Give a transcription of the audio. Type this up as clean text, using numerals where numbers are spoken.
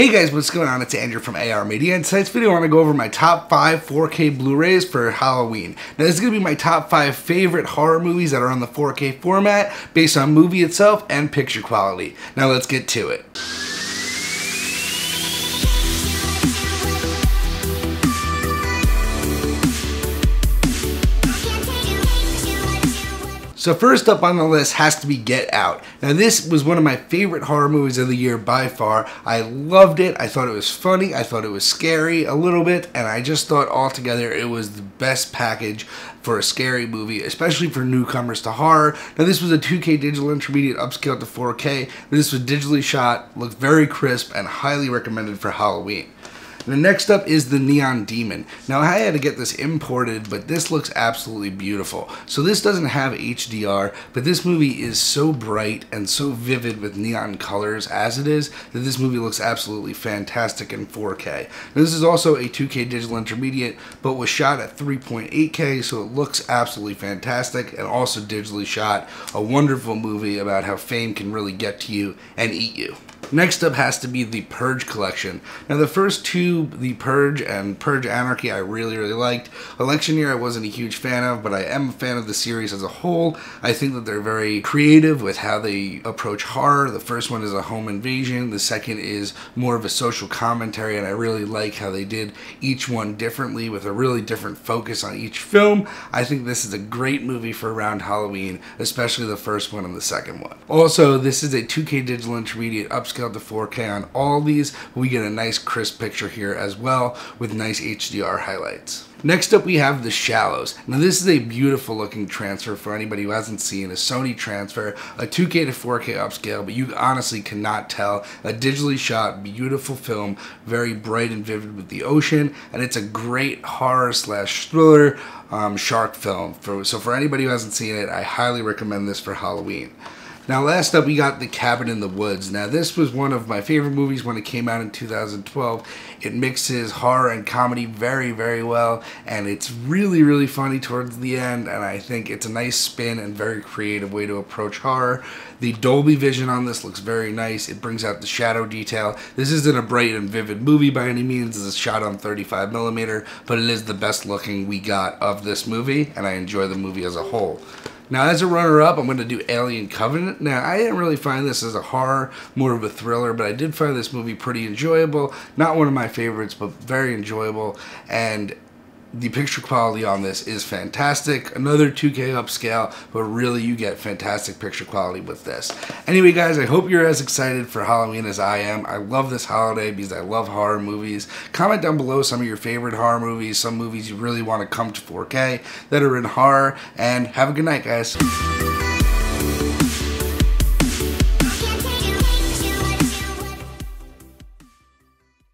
Hey guys, what's going on? It's Andrew from AR Media, and tonight's video I want to go over my top 5 4K Blu-rays for Halloween. Now this is going to be my top 5 favorite horror movies that are on the 4K format based on movie itself and picture quality. Now let's get to it. So first up on the list has to be Get Out. Now this was one of my favorite horror movies of the year by far. I loved it. I thought it was funny. I thought it was scary a little bit. And I just thought altogether it was the best package for a scary movie, especially for newcomers to horror. Now this was a 2K digital intermediate upscaled to 4K. This was digitally shot, looked very crisp, and highly recommended for Halloween. The next up is The Neon Demon. Now I had to get this imported, but this looks absolutely beautiful. So this doesn't have HDR, but this movie is so bright and so vivid with neon colors as it is, that this movie looks absolutely fantastic in 4K. Now this is also a 2K digital intermediate, but was shot at 3.8K, so it looks absolutely fantastic, and also digitally shot. A wonderful movie about how fame can really get to you and eat you. Next up has to be the Purge Collection. Now the first two, the Purge and Purge Anarchy, I really liked. Election Year I wasn't a huge fan of, but I am a fan of the series as a whole. I think that they're very creative with how they approach horror. The first one is a home invasion. The second is more of a social commentary, and I really like how they did each one differently with a really different focus on each film. I think this is a great movie for around Halloween, especially the first one and the second one. Also, this is a 2K digital intermediate upscale to 4K on all these. We get a nice crisp picture here as well with nice HDR highlights. Next up we have The Shallows. Now this is a beautiful looking transfer for anybody who hasn't seen. A Sony transfer, a 2K to 4K upscale, but you honestly cannot tell. A digitally shot, beautiful film, very bright and vivid with the ocean, and it's a great horror slash thriller shark film. So for anybody who hasn't seen it, I highly recommend this for Halloween. Now last up we got The Cabin in the Woods. Now this was one of my favorite movies when it came out in 2012. It mixes horror and comedy very well, and it's really funny towards the end, and I think it's a nice spin and very creative way to approach horror. The Dolby Vision on this looks very nice. It brings out the shadow detail. This isn't a bright and vivid movie by any means. This is shot on 35mm, but it is the best looking we got of this movie, and I enjoy the movie as a whole. Now as a runner-up, I'm going to do Alien Covenant. Now I didn't really find this as a horror, more of a thriller, but I did find this movie pretty enjoyable. Not one of my favorites, but very enjoyable, and the picture quality on this is fantastic. Another 2K upscale, but really you get fantastic picture quality with this. Anyway guys, I hope you're as excited for Halloween as I am. I love this holiday because I love horror movies. Comment down below some of your favorite horror movies, some movies you really want to come to 4K that are in horror, and have a good night guys.